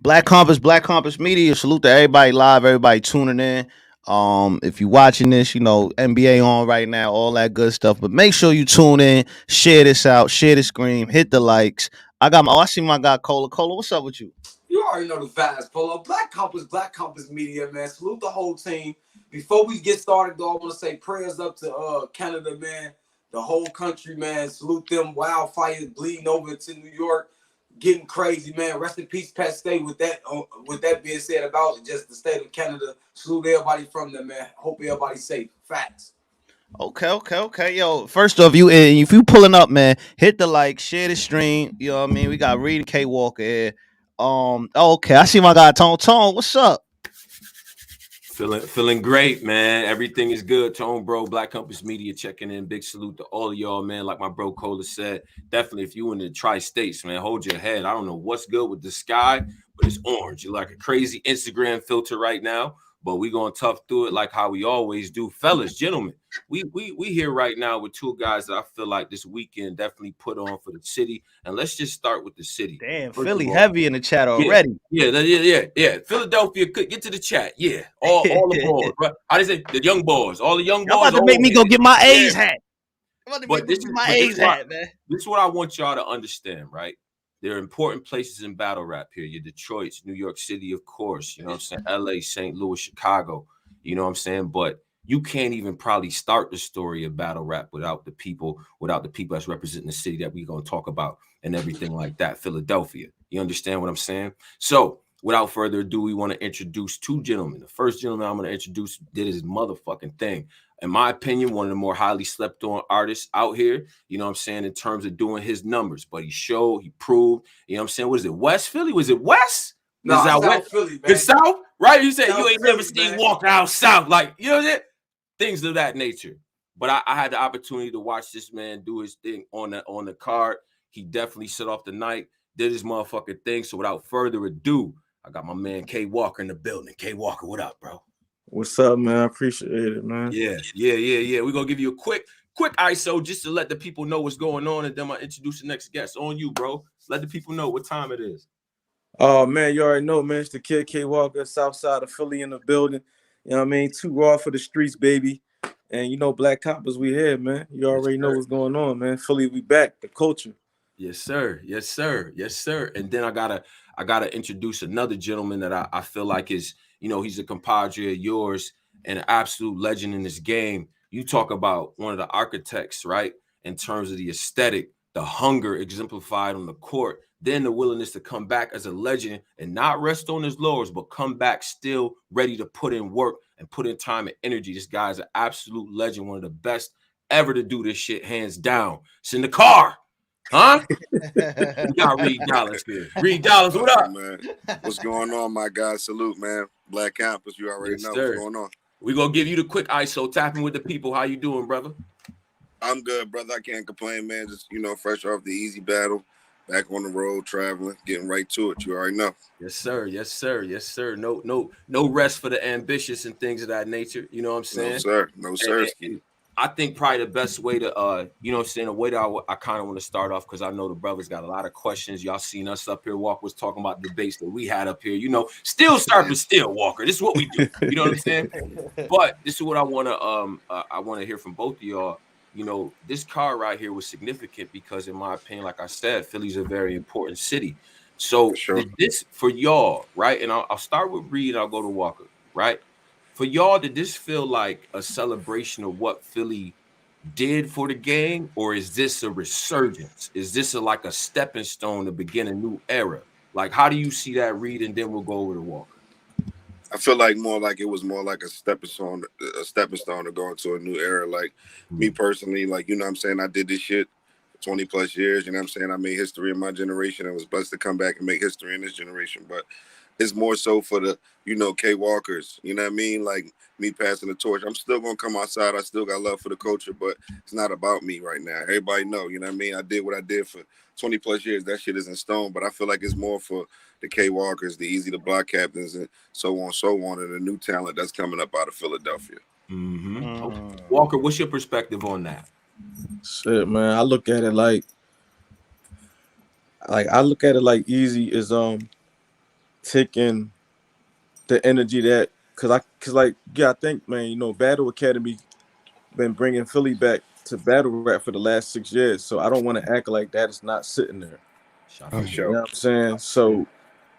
Black Compass Media. Salute to everybody live, everybody tuning in. If you're watching this, you know, NBA on right now, all that good stuff. But make sure you tune in, share this out, share the screen, hit the likes. I see my guy Cola. Cola, what's up with you? You already know the vibes, Polo. Black Compass Media, man. Salute the whole team. Before we get started, though, I want to say prayers up to Canada, man. The whole country, man. Salute them. Wildfires bleeding over to New York, getting crazy, man. Rest in peace, Pat Stay. With that being said about just the state of Canada, salute everybody from there, man. Hope everybody's safe. Facts. Okay. Yo, first off, if you pulling up, man, hit the like, share the stream. You know what I mean? We got Reed and K Walker here. Okay, I see my guy Tone. Tone, what's up? Feeling great, man. Everything is good. Tone, bro. Black Compass Media checking in. Big salute to all of y'all, man. Like my bro Cola said, definitely if you in the tri-states, man, hold your head. I don't know what's good with the sky, but it's orange. You're like a crazy Instagram filter right now, but we gonna tough through it like how we always do, fellas, gentlemen. We here right now with two guys that I feel like this weekend definitely put on for the city. And let's just start with the city. Damn, Philly heavy in the chat already. Yeah. Philadelphia, get to the chat. Yeah, all the boys. But I just say the young boys, all the young boys. Y'all about to make me go get my A's hat. But this is what I want y'all to understand, right? There are important places in battle rap here. Your Detroit's, New York City, of course. You know what I'm saying? LA, St. Louis, Chicago. You know what I'm saying? But you can't even probably start the story of battle rap without the people that's representing the city that we're going to talk about and everything like that. Philadelphia. You understand what I'm saying? So without further ado, we want to introduce two gentlemen. The first gentleman I'm going to introduce did his motherfucking thing. In my opinion, one of the more highly slept on artists out here, you know what I'm saying, in terms of doing his numbers. But he proved, you know what I'm saying? What is it, West Philly? Was it West? No, South Philly, man. The South? Right? You said you ain't Philly, never seen man. Walk Out South. Like, you know what I'm saying? Things of that nature. But I had the opportunity to watch this man do his thing on the card. He definitely set off the night, did his motherfucking thing. So without further ado, I got my man K Walker in the building. K Walker, what up, bro? What's up, man? I appreciate it, man. Yeah. We're gonna give you a quick ISO just to let the people know what's going on, and then I'll introduce the next guest. On you, bro. Let the people know what time it is. Oh man, you already know, man. It's the kid K Walker, south side of Philly in the building. You know what I mean? Too raw for the streets, baby. And you know, Black Coppers, we here, man. You already know what's going on, man. Philly, we back. The culture. Yes, sir. And then I gotta introduce another gentleman that I feel like is, you know, he's a compadre of yours and an absolute legend in this game. You talk about one of the architects, right? In terms of the aesthetic, the hunger exemplified on the court, then the willingness to come back as a legend and not rest on his laurels, but come back still ready to put in work and put in time and energy. This guy is an absolute legend, one of the best ever to do this shit, hands down. It's in the car. Huh? We got Reed DOLLAZ here. Reed DOLLAZ, what up, man? What's going on, my guy? Salute, man. Black Campus, you already know what's going on. We're gonna give you the quick ISO, tapping with the people. How you doing, brother? I'm good, brother. I can't complain, man. Just, you know, fresh off the Eazy battle, back on the road, traveling, getting right to it. You already know. Yes, sir. No rest for the ambitious and things of that nature. You know what I'm saying? No, sir. And I think probably the best way to, you know what I'm saying, the way that I kind of want to start off, because I know the brothers got a lot of questions. Y'all seen us up here. Walker was talking about debates that we had up here. You know, still sharp still, Walker. This is what we do. You know what I'm saying? But this is what I want to hear from both of y'all. You know, this card right here was significant because, in my opinion, like I said, Philly's a very important city. So this for y'all, right? And I'll start with Reed. I'll go to Walker, right? For y'all, did this feel like a celebration of what Philly did for the game, or is this a resurgence? Is this like a stepping stone to begin a new era? Like, how do you see that, Reed? And then we'll go over to Walker. I feel like it was more like a stepping stone to go into a new era. Like me personally, like, you know what I'm saying, I did this shit 20 plus years, you know what I'm saying? I made history in my generation. I was blessed to come back and make history in this generation. But it's more so for the, you know, K Walkers, you know what I mean? Like me passing the torch. I'm still gonna come outside. I still got love for the culture, but it's not about me right now. Everybody know, you know what I mean? I did what I did for 20 plus years. That shit is in stone, but I feel like it's more for the K Walkers, the Eazy, the Block Captains, and so on, and the new talent that's coming up out of Philadelphia. Okay. Walker, what's your perspective on that? Shit, man. I look at it like Eazy is taking the energy that, cause like, yeah, I think, man, Battle Academy been bringing Philly back to battle rap for the last 6 years. So I don't want to act like that is not sitting there. For You know sure. what I'm saying? So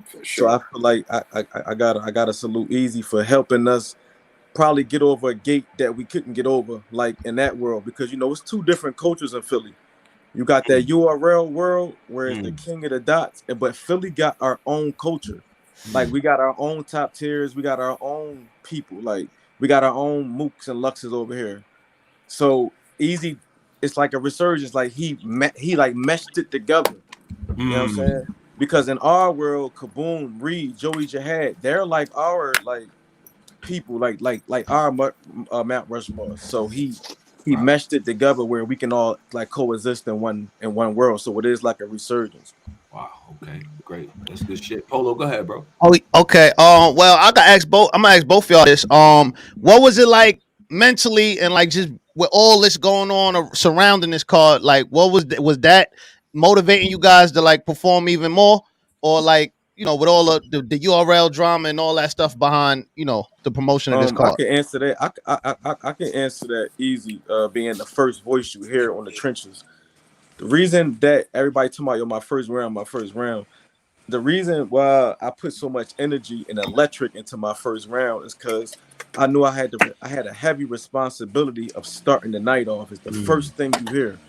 For so sure. I feel like I gotta salute Eazy for helping us probably get over a gate that we couldn't get over, like in that world, because it's two different cultures in Philly. You got that URL world where it's the king of the dots, but Philly got our own culture. Like we got our own top tiers, we got our own people, like we got our own mooks and luxes over here. So Easy, it's like a resurgence. Like he like meshed it together. You know what I'm saying? Because in our world, Kaboom, Reed, Joey Jihad, they're like our like people, like our Mount Rushmore. So he meshed it together where we can all like coexist in one world. So it is like a resurgence. Wow. Okay. Great. That's good shit. Polo, go ahead, bro. Oh, okay. Well, I got ask both. I'm gonna ask both y'all this. What was it like mentally and like just with all this going on surrounding this card? Like, what was that motivating you guys to like perform even more, or like with all the URL drama and all that stuff behind the promotion of this I card? can answer that. I can answer that easy. Being the first voice you hear on the trenches. The reason that everybody talking about my first round. The reason why I put so much energy and electric into my first round is because I knew I had a heavy responsibility of starting the night off. It's the first thing you hear.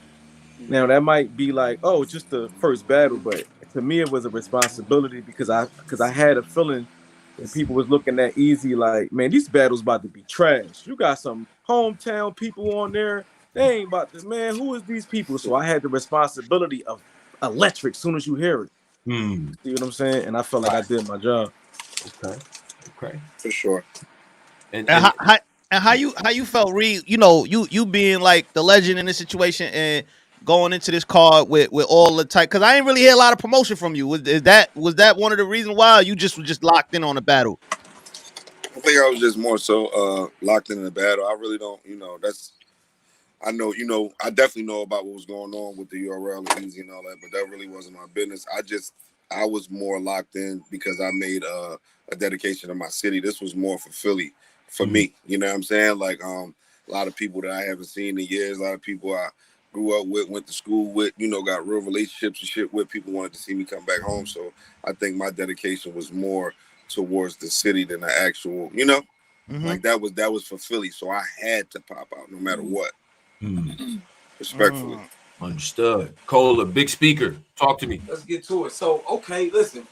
Now that might be like, oh, just the first battle, but to me it was a responsibility because I had a feeling that people was looking at Easy like, man, these battles about to be trash. You got some hometown people on there. They ain't about to, man, who is these people? So I had the responsibility of electric soon as you hear it. See what I'm saying? And I felt like I did my job. Okay. Okay. For sure. And And and how you felt, Reed? You being like the legend in this situation and going into this card with all the type. Because I ain't really hear a lot of promotion from you. Was that one of the reasons why you just was just locked in on the battle? I think I was just more so locked in the battle. I really don't, that's I know, I definitely know about what was going on with the URL and Easy and all that, but that really wasn't my business. I was more locked in because I made a dedication to my city. This was more for Philly, for me. You know what I'm saying? Like a lot of people that I haven't seen in years, a lot of people I grew up with, went to school with, got real relationships and shit with. People wanted to see me come back home. So I think my dedication was more towards the city than the actual, Mm-hmm. like that was for Philly. So I had to pop out no matter what. Respectfully. understood. Cola, big speaker. Talk to me. Let's get to it. So, okay, listen,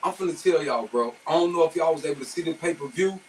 I'm finna tell y'all, bro. I don't know if y'all was able to see the pay-per-view.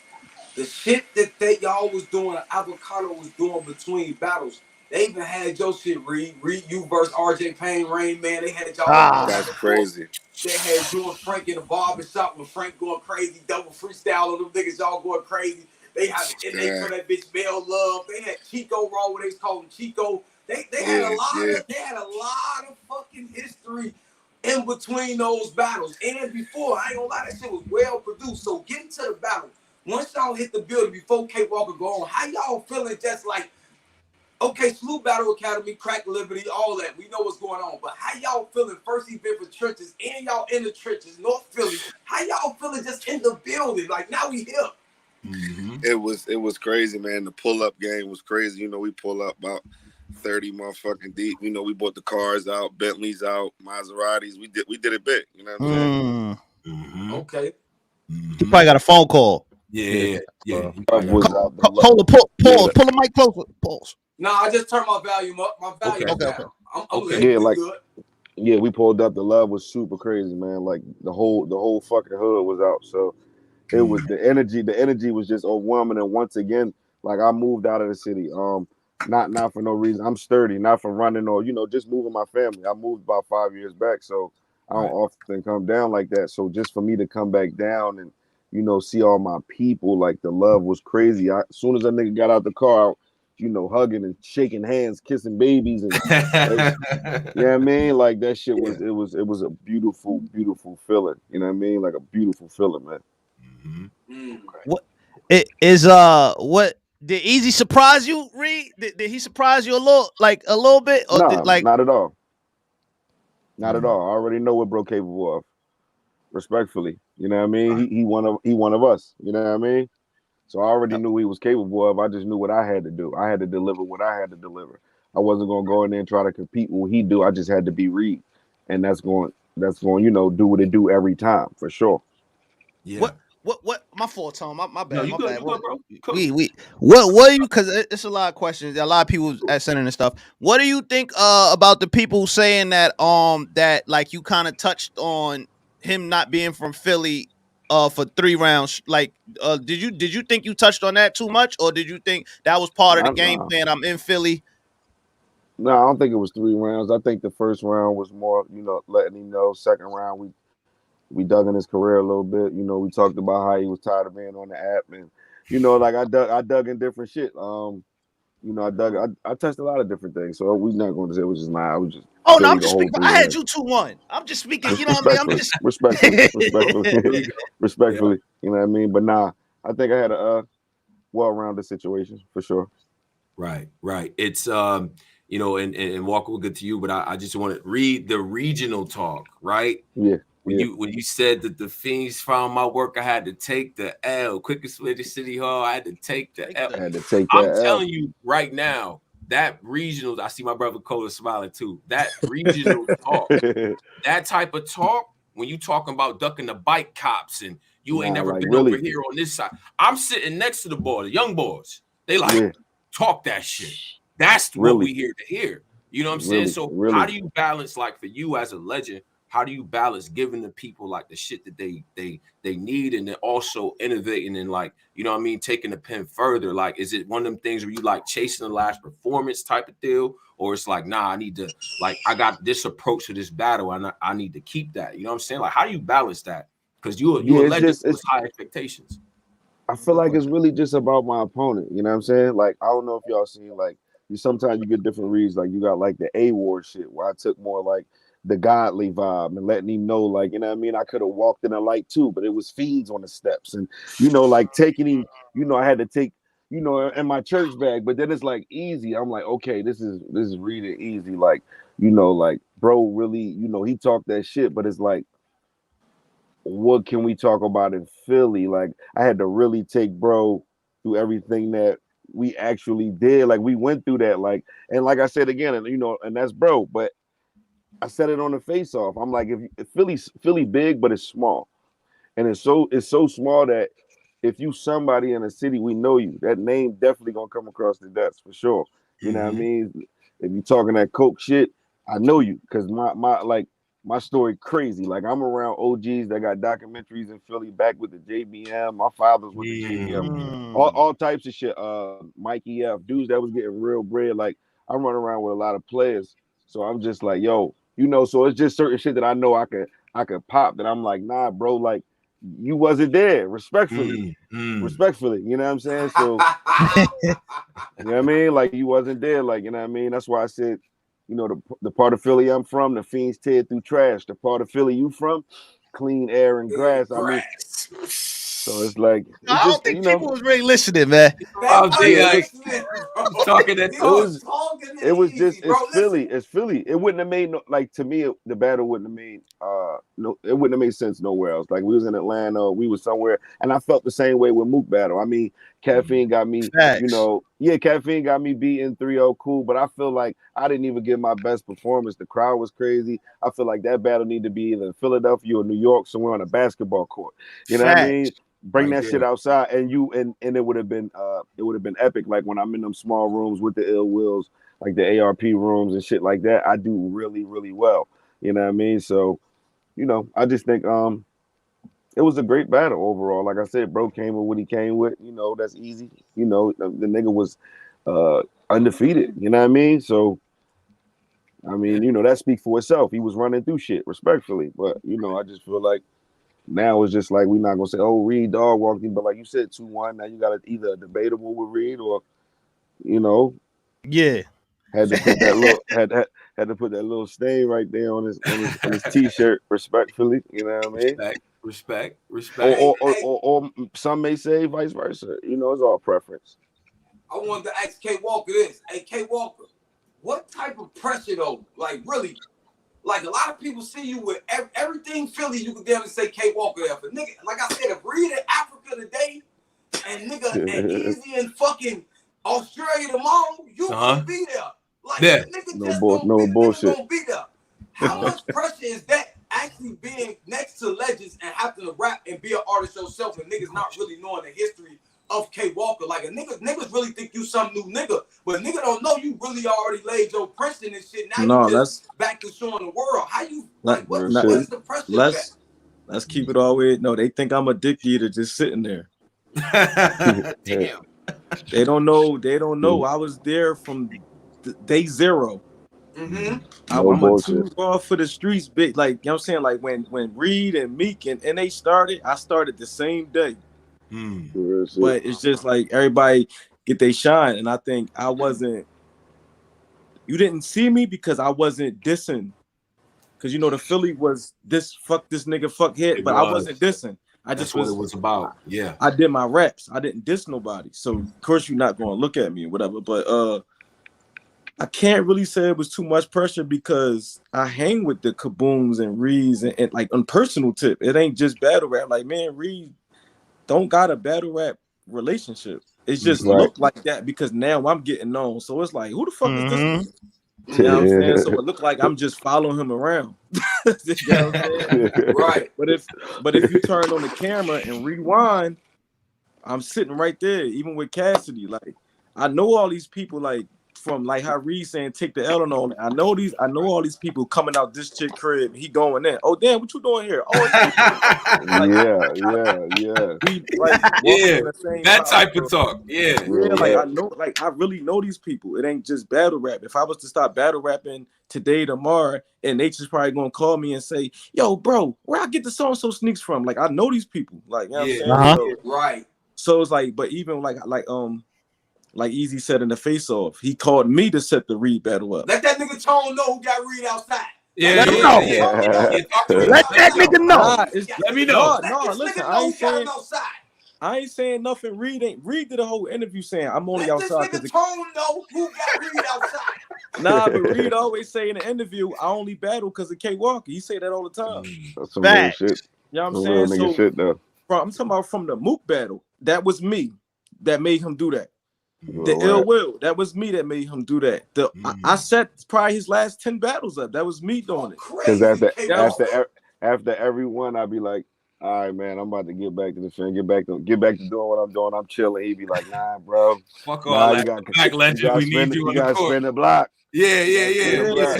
The shit that y'all was doing, Avocado was doing between battles. They even had your shit, Reed you versus RJ Payne, Rain Man. They had y'all going back That's and forth. crazy. They had you and Frank in the barbershop with Frank going crazy, double freestyle on them niggas, y'all going crazy. They had an NA for that bitch Mel Love. They had Chico Raw, what they called him Chico. They had a lot of fucking history in between those battles. And before, I ain't gonna lie, that shit was well produced. So getting to the battle, once y'all hit the building before K Walker go on, how y'all feeling just like, okay, salute Battle Academy, Crack Liberty, all that. We know what's going on. But how y'all feeling first event for trenches and y'all in the trenches, North Philly? How y'all feeling just in the building? Like now we here. It was crazy, man. The pull up game was crazy. We pull up about 30 motherfucking deep. We bought the cars out, Bentleys out, Maseratis. We did it big. You know what I'm saying? Okay. You probably got a phone call. Yeah. Was out the Cola, pause. Pull the mic closer. Pause. Nah, I just turned my volume up. My volume Okay. down. I'm Okay. lit. Yeah, We like good. yeah, we pulled up. The love was super crazy, man. Like the whole fucking hood was out. So it was the energy was just overwhelming. And once again, like I moved out of the city. Not for no reason. I'm sturdy, not for running or just moving my family. I moved about 5 years back, so I don't often come down like that. So just for me to come back down and see all my people, like the love was crazy. As soon as that nigga got out the car, hugging and shaking hands, kissing babies, and you know what I mean? Like that shit was it was a beautiful, beautiful feeling. You know what I mean? Like a beautiful feeling, man. What it is? What did Easy surprise you, Reed? Did he surprise you a little bit, or Nah, like? not at all. Not at all. I already know what bro capable of. respectfully. You know what I mean? He one of us. You know what I mean? So I already Yep. knew he was capable of. I just knew what I had to do. I had to deliver what I had to deliver. I wasn't gonna go in there and try to compete with what he do. I just had to be Reed, and that's going do what it do every time for sure. Yeah. What my fault, Tom. My No, bad, you my good. bad. You Well, good, bro. Cool. we what do you, because it's a lot of questions, a lot of people at sending and stuff. What do you think about the people saying that like you kind of touched on him not being from Philly for 3 rounds? Like did you think you touched on that too much, or did you think that was part of the game No, plan? I'm in Philly. no, I don't think it was 3 rounds. I think the first round was more, letting him know. Second round, we dug in his career a little bit. We talked about how he was tired of being on the app, and like I dug in different shit. I touched a lot of different things. So we're not going to say it was just I was just Oh no, Philly I'm the just whole speaking. three I had rounds. you 2-1. I'm just speaking. You know what I mean? I'm Respectfully, just. respectfully, respectfully, There you go. Yeah. respectfully. You know what I mean? But nah, I think I had a well-rounded situation for sure. Right, right. It's and Walker, we'll get to you, but I just want to read the regional talk, right? Yeah, When yeah. you said that the Fiends found my work, I had to take the L. Quickest way to City Hall, I had to take the Take L. the I had to take I'm that L. telling you right now, that regional, I see my brother Cola smiling too. That regional talk, that type of talk, when you talking about ducking the bike cops and you ain't Nah, never like been over really. here on this side. I'm sitting next to the boy, the young boys. They like Yeah, talk that shit. That's what really, we here to hear. You know what I'm saying? really, So how really. do you balance, like for you as a legend, how do you balance giving the people like the shit that they need, and then also innovating and, like, you know what I mean, taking the pen further? Like, is it one of them things where you like chasing the last performance type of deal, or it's like, nah, I need to, like, I got this approach to this battle and I need to keep that. You know what I'm saying? Like, how do you balance that? Because you Yeah, a it's legend just with it's. high expectations. I feel Good like it's question. really just about my opponent. You know what I'm saying? Like I don't know if y'all seen like you sometimes you get different reads. Like you got like the A War shit where I took more like the godly vibe and letting him know, like, you know what I mean, I could have walked in the light too, but it was fiends on the steps, and like taking him, I had to take, in my church bag, but then it's like easy. I'm like, okay, this is really easy. Like, like bro, really, he talked that shit, but it's like, what can we talk about in Philly? Like, I had to really take bro through everything that we actually did. Like, we went through that. Like, and like I said again, and and that's bro. But I said it on the face off. I'm like, if Philly big, but it's small, and it's so small that if you somebody in a city, we know you. That name definitely gonna come across the desk for sure. You know what I Mm-hmm. mean? If you talking that coke shit, I know you because my story crazy. Like I'm around OGs that got documentaries in Philly back with the JBM. My father's with the JBM. Mm. All types of shit. Mikey F, dudes that was getting real bread. Like I'm running around with a lot of players. So I'm just like, yo, so it's just certain shit that I know I could pop that I'm like, nah, bro, like you wasn't there, respectfully. Mm-hmm. Respectfully, you know what I'm saying? So, you know what I mean? Like you wasn't there, like, you know what I mean? That's why I said, the part of Philly I'm from, the fiends tear through trash. The part of Philly you from, clean air and Yeah, grass. I mean, so grass. it's like I it's just, don't think people was really listening, man. They They yeah, wasn't it was listening, he's bro. talking that He it talk. was was talking it it was just easy, bro. it's Philly. Listen. It's Philly. It wouldn't have made no, like, to me the battle wouldn't have made no, it wouldn't have made sense nowhere else. Like we was in Atlanta, we was somewhere, and I felt the same way with Mook battle. I mean, caffeine got me, Facts. yeah, caffeine got me beating 3-0 cool, but I feel like I didn't even give my best performance. The crowd was crazy. I feel like that battle need to be either in Philadelphia or New York, somewhere on a basketball court. You know what I mean? Facts. Bring Right that shit there. outside, and it would have been epic. Like when I'm in them small rooms with the ill wills, like the ARP rooms and shit like that, I do really, really well. You know what I mean? So, I just think it was a great battle overall. Like I said, bro came with what he came with. That's easy. The nigga was undefeated. You know what I mean? So, I Yeah. mean, that speaks for itself. He was running through shit respectfully, but I just feel like now it's just like we're not gonna say, "Oh, Reed dog walked in," but like you said, 2-1. Now you got either debatable with Reed or you know Yeah. had to put that little had to put that little stain right there on his t-shirt respectfully. You know what I mean? Respect, respect, Or respect. or Hey, or, hey, or, or some may say vice versa. It's all preference. I wanted to ask K Walker this. Hey, K Walker, what type of pressure though? Like really, Like a lot of people see you with everything Philly, you could damn say K Walker there. But nigga, like I said, if Reed in Africa today and nigga and Eazy in fucking Australia tomorrow, you gonna be there. Like the nigga just gonna be the nigga gonna be there. How much pressure is that actually being next to legends and having to rap and be an artist yourself and niggas not really knowing the history of K Walker? Like a niggas really think you some new nigga, but nigga don't know you really already laid your printing and shit. Now you just back to showing the world. How you like what's the pressure? Let's keep it all the way. No, they think I'm a dick eater just sitting there. Damn. They don't know. I was there from day zero. I'm a too raw for the streets, big. Like, you know what I'm saying? Like when Reed and Meek and they started, I started the same day. But it's just like everybody get they shine, and I think I wasn't. You didn't see me because I wasn't dissing, because you know the Philly was this fuck this nigga fuck hit, but I wasn't dissing. I just what it was about. Yeah, I did my raps. I didn't diss nobody, so of course you're not going to look at me or whatever. But I can't really say it was too much pressure because I hang with the Kabooms and Reeds and like on personal tip. It ain't just battle rap. Like man, Reed don't got a battle rap relationship. It's just look like that because now I'm getting known. So it's like, who the fuck is this? You know what I'm saying? So it look like I'm just following him around. You know what I'm saying? Right. But if you turn on the camera and rewind, I'm sitting right there, even with Cassidy. Like I know all these people, like from like how Reed saying take the L on. I know all these people coming out this chick crib. He going in. Oh damn, what you doing here? Oh like, yeah. We like that type of talk. Yeah. Like I know, like I really know these people. It ain't just battle rap. If I was to stop battle rapping today, tomorrow, and they just probably gonna call me and say, "Yo, bro, where I get the so-and-so sneaks from?" Like I know these people. Like you know what I'm saying? So, right. So it's like, but even like Eazy said in the face off, he called me to set the Reed battle up. Let that nigga Tone know who got Reed outside. Let him know. Let that nigga know. Let me know. No, listen, I ain't saying nothing. Reed did a whole interview saying I'm only outside. Let this nigga Tone know who got Reed outside. Nah, but Reed always say in the interview, I only battle because of K Walker. He say that all the time. That's some real shit. You know what I'm saying? So, shit, though. I'm talking about from the Mook battle. That was me that made him do that. The Ill Will, that was me that made him do that. I set probably his last 10 battles up. That was me doing it. Because after every one, I'd be like, all right, man, I'm about to get back to the film, get back to doing what I'm doing. I'm chilling. He'd be like, nah, bro. Fuck all that. Back legend. We need you on the court. Spin the block. Yeah.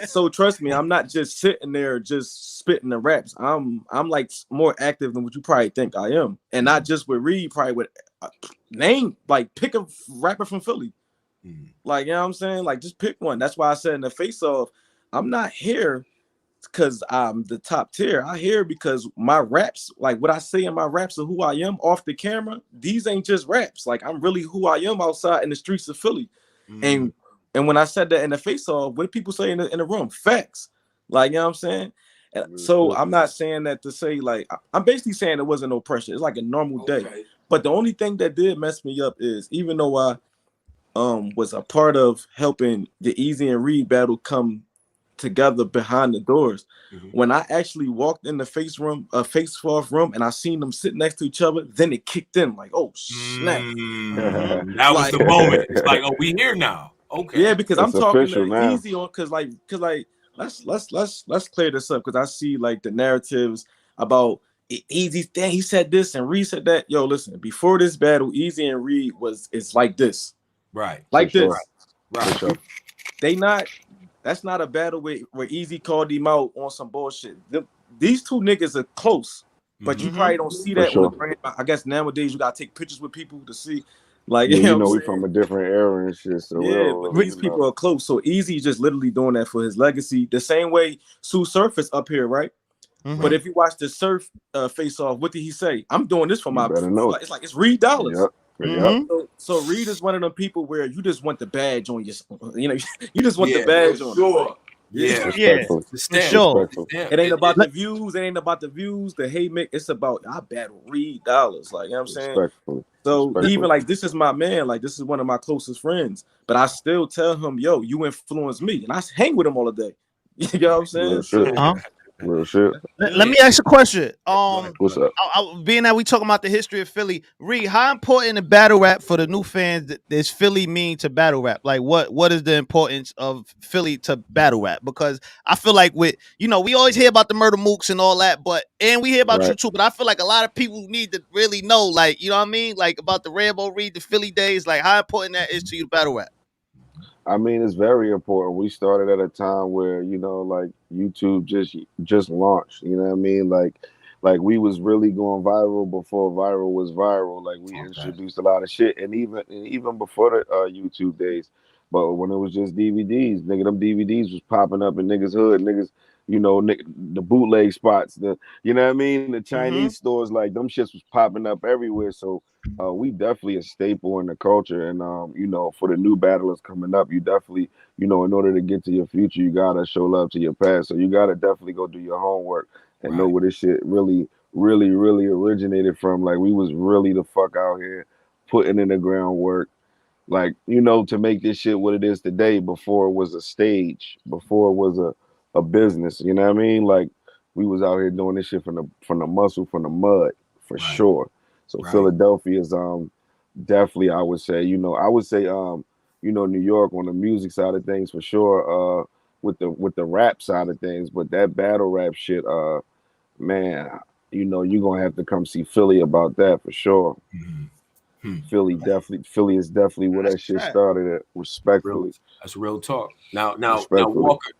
So trust me, I'm not just sitting there just spitting the raps. I'm like more active than what you probably think I am, and not just with Reed. Probably with name, like pick a rapper from Philly. Like you know what I'm saying. Like just pick one. That's why I said in the face off, I'm not here because I'm the top tier. I here because my raps, like what I say in my raps of who I am off the camera. These ain't just raps. Like I'm really who I am outside in the streets of Philly, And when I said that in the face off, what do people say in the room? Facts. Like, you know what I'm saying? And so I'm not saying that to say, like, I'm basically saying there wasn't no pressure. It's like a normal day. But the only thing that did mess me up is even though I was a part of helping the Eazy and Reed battle come together behind the doors, when I actually walked in the face off room and I seen them sit next to each other, then it kicked in like, oh snap. That was the moment. It's like, oh, we here now. Okay. Yeah, because I'm talking to Eazy on because let's clear this up because I see like the narratives about Eazy's thing. He said this and Reed said that. Yo, listen, before this battle, Eazy and Reed it's like this. Right. Like this. Right. Sure. That's not a battle where Eazy called him out on some bullshit. These two niggas are close, but you probably don't see that. I guess nowadays you gotta take pictures with people to see. Like you know we from a different era and shit. So but these people are close. So Eazy just literally doing that for his legacy. The same way Sue Surf is up here, right? But if you watch the Surf face off, what did he say? I'm doing this for my. It's like it's Reed dollars. Yep. So Reed is one of them people where you just want the badge on your. You know, you just want the badge on. Sure. Yeah. Sure. It ain't about the views. It ain't about the views. The hate make. It's about I battle Reed dollars. Like you know what I'm saying. So even like this is my man. Like this is one of my closest friends. But I still tell him, yo, you influence me, and I hang with him all day. You know what I'm saying? Real shit. So, Real shit. Let me ask a question. What's up? Being that we talking about the history of Philly, Reed, how important in battle rap for the new fans does Philly mean to battle rap? Like, what is the importance of Philly to battle rap? Because I feel like we always hear about the Murder Mooks and all that, and we hear about you Right. too. But I feel like a lot of people need to really know, like, you know what I mean, like about the Rambo Reed, the Philly days, like how important that is to you to battle rap. I mean, it's very important. We started at a time where, like YouTube just launched. You know what I mean? Like we was really going viral before viral was viral. Like we introduced a lot of shit, and even before the YouTube days. But when it was just DVDs, nigga, them DVDs was popping up in niggas' hood, niggas. The bootleg spots, you know what I mean? The Chinese stores, like them shits was popping up everywhere. So we definitely a staple in the culture. And for the new battlers coming up, you definitely, in order to get to your future, you gotta show love to your past. So you gotta definitely go do your homework and know where this shit really, really, really originated from. Like we was really the fuck out here putting in the groundwork. Like, to make this shit what it is today, before it was a stage, before it was a business, you know what I mean? Like we was out here doing this shit from the muscle, from the mud, for sure. So Philadelphia is definitely, I would say, New York on the music side of things for sure, with the rap side of things, but that battle rap shit, man, you're gonna have to come see Philly about that for sure. Philly is definitely where that shit started at, respectfully. That's real talk. Now,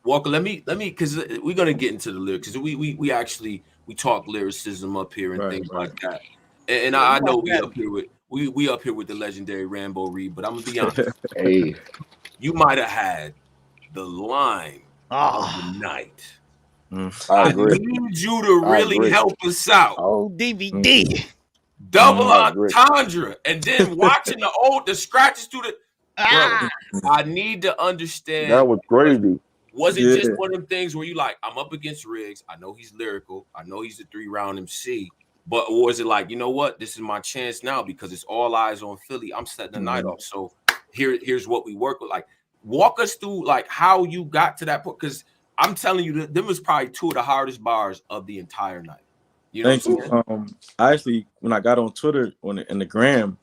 Walker, let me, because we're gonna get into the lyrics, because we talk lyricism up here and things like that. And I know we up here with the legendary Rambo Reed, but I'm gonna be honest. Hey, you might have had the line of the night. I agree. need you to really help us out. Oh, DVD. Double entendre, and then watching the scratches through the. Bro, I need to understand. That was crazy. Was it just one of them things where you like, I'm up against Riggs, I know he's lyrical, I know he's a 3-round MC, but was it like, you know what, this is my chance now because it's all eyes on Philly. I'm setting the night off. So here's what we work with. Like, walk us through like how you got to that point, because I'm telling you, them was probably 2 of the hardest bars of the entire night. You know. Thank you. I actually, when I got on Twitter in the gram,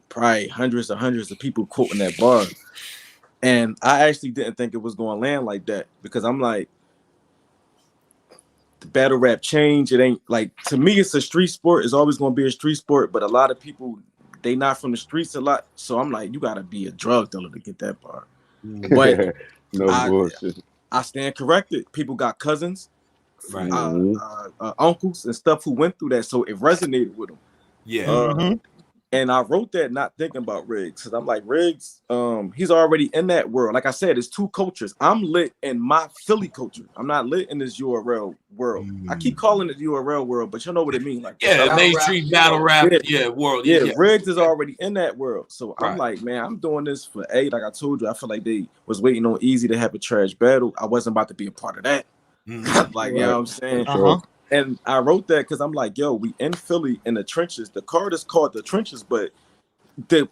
probably hundreds of people quoting that bar, and I actually didn't think it was going to land like that, because I'm like, the battle rap change. It ain't like, to me, it's a street sport. It's always going to be a street sport, but a lot of people, they not from the streets a lot. So I'm like, you got to be a drug dealer to get that bar. But bullshit. I stand corrected. People got cousins, uncles and stuff who went through that, so it resonated with them. And I wrote that not thinking about Riggs, because I'm like, Riggs, he's already in that world. Like I said, it's 2 cultures. I'm lit in my Philly culture. I'm not lit in this URL world. I keep calling it the URL world, but you know what it means. Like, mainstream battle rap, world. Riggs is already in that world. So I'm like, man, I'm doing this for like I told you, I feel like they was waiting on Eazy to have a trash battle. I wasn't about to be a part of that. Like, you know what I'm saying? And I wrote that because I'm like, yo, we in Philly in the trenches. The card is called The Trenches, but the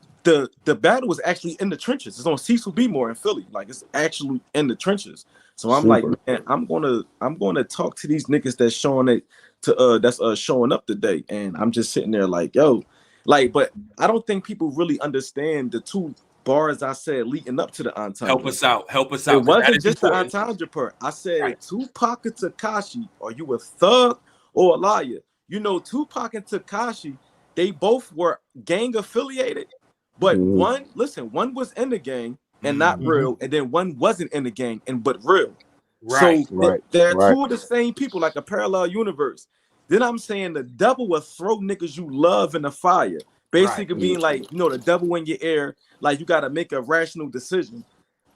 battle was actually in the trenches. It's on Cecil B. More in Philly. Like, it's actually in the trenches. So I'm like, man, I'm gonna talk to these niggas that's showing up today. And I'm just sitting there like, yo, like, but I don't think people really understand the 2 bars I said leading up to the entendre. Help us out. It wasn't just the entendre part. I said, Tupac and Tekashi, are you a thug or a liar? You know, Tupac and Tekashi, they both were gang affiliated, but one was in the gang and not real, and then one wasn't in the gang but real. They're 2 of the same people, like a parallel universe. Then I'm saying the devil will throw niggas you love in the fire. Basically being like, the devil in your ear, like you got to make a rational decision.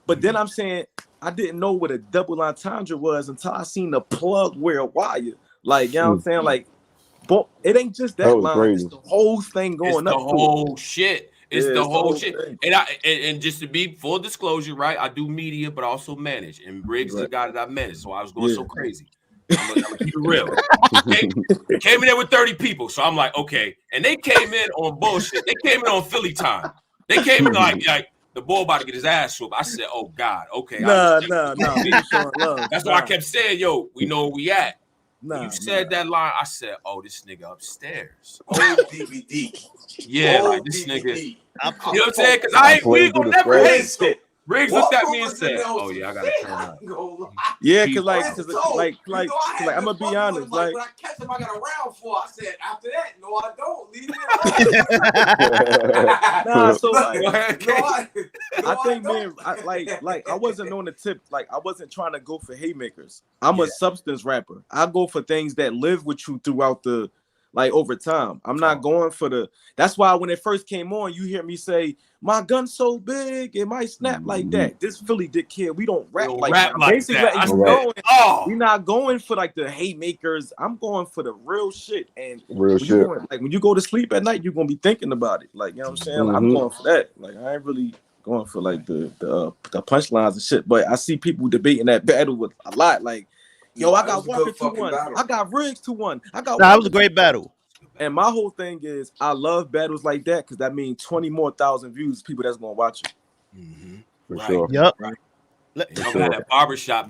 But then I'm saying, I didn't know what a double entendre was until I seen the plug wear a wire. Like, you know what I'm saying? Like, but it ain't just that line. Crazy. It's the whole thing going up. It's the whole shit. It's the whole shit. And just to be full disclosure, right? I do media, but also manage. And Briggs is the guy that I manage. So I was going so crazy. I'm gonna keep it real. Came in there with 30 people, so I'm like, okay. And they came in on bullshit. They came in on Philly time. They came in like the boy about to get his ass whooped. I said, oh God, okay. Nah. We was showing love. That's why I kept saying, yo, we know where we at. When you said that line, I said, oh, this nigga upstairs. Oh, DVD. Yeah, oh, like this DVD. nigga. You know what I'm saying? Because we gonna never hate. So Riggs looked at me and said, oh yeah, I gotta turn up. Yeah, cause like I'm gonna be honest. Like when I catch him, I got a round for. I said after that, no, I don't. Leave me alone. Nah, so like, I think, man, I wasn't on the tip. Like, I wasn't trying to go for haymakers. I'm a substance rapper. I go for things that live with you throughout the, like, over time. I'm not going for the. That's why when it first came on, you hear me say, "My gun's so big, it might snap like that." This Philly Dick Kid, we don't rap like that. Basically, that. We're not going for like the haymakers. I'm going for the real shit. And real shit. When you go to sleep at night, you're gonna be thinking about it. Like, you know what I'm saying? Like, I'm going for that. Like, I ain't really going for like the punchlines and shit. But I see people debating that battle with a lot. Like, yo, I got Walker 2-1. I got Riggs 2-1. I got. That was a great battle. And my whole thing is, I love battles like that because that means 20 more thousand views, people that's gonna watch it. For sure. Yep. Right. That barbershop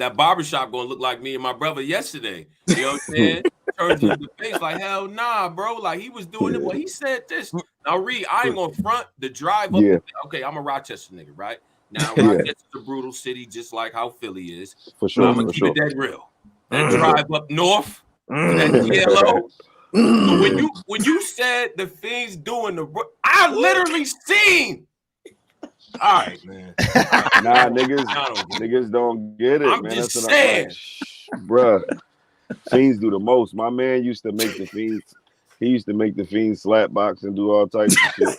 gonna look like me and my brother yesterday. You know what I'm saying? Turns into the face like, hell nah, bro. Like, he was doing it, but he said this. Now, Reed, I ain't gonna front the drive up. Yeah. Okay, I'm a Rochester nigga, right? Now, Rochester's a brutal city, just like how Philly is. For sure. I'm gonna keep it that real. That drive up north, that yellow. When you said the Fiends doing I literally seen. All right, man. Nah, niggas don't get it, I'm man. just That's saying, bruh. Fiends do the most. My man used to make the Fiends. He used to make the Fiends slap box and do all types of shit.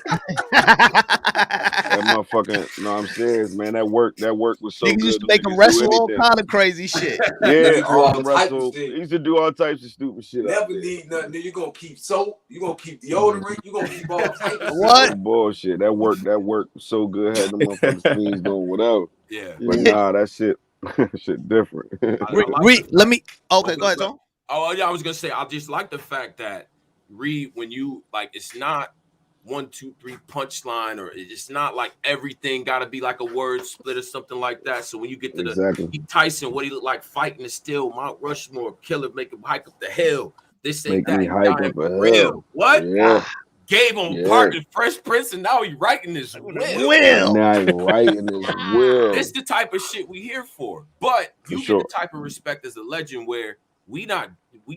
That motherfucking, no, I'm serious, man. That work was so Niggas good. used to make them wrestle all anything. kind of crazy shit. Yeah, he used all to type wrestle. of shit. He used to do all types of stupid shit. Never need nothing. You're gonna keep soap. You're gonna keep deodorant. You're gonna keep all types of What? No bullshit. That work was so good. Had the motherfucking Fiends doing whatever. yeah. But nah, that shit different. Let me. Okay, go ahead, Tom. Oh yeah, I was gonna say I just like the fact that Reed, when you like, it's not 1, 2, 3 punchline, or it's not like everything got to be like a word split or something like that. So when you get to the Tyson, what he look like fighting is still Mount Rushmore, killer, make him hike up the hill. This ain't Make me that hike up a real. hill. What? Yeah. Gave him part in Fresh Prince, and now he writing his will. Now he writing his will. It's the type of shit we here for. But you get the type of respect as a legend where we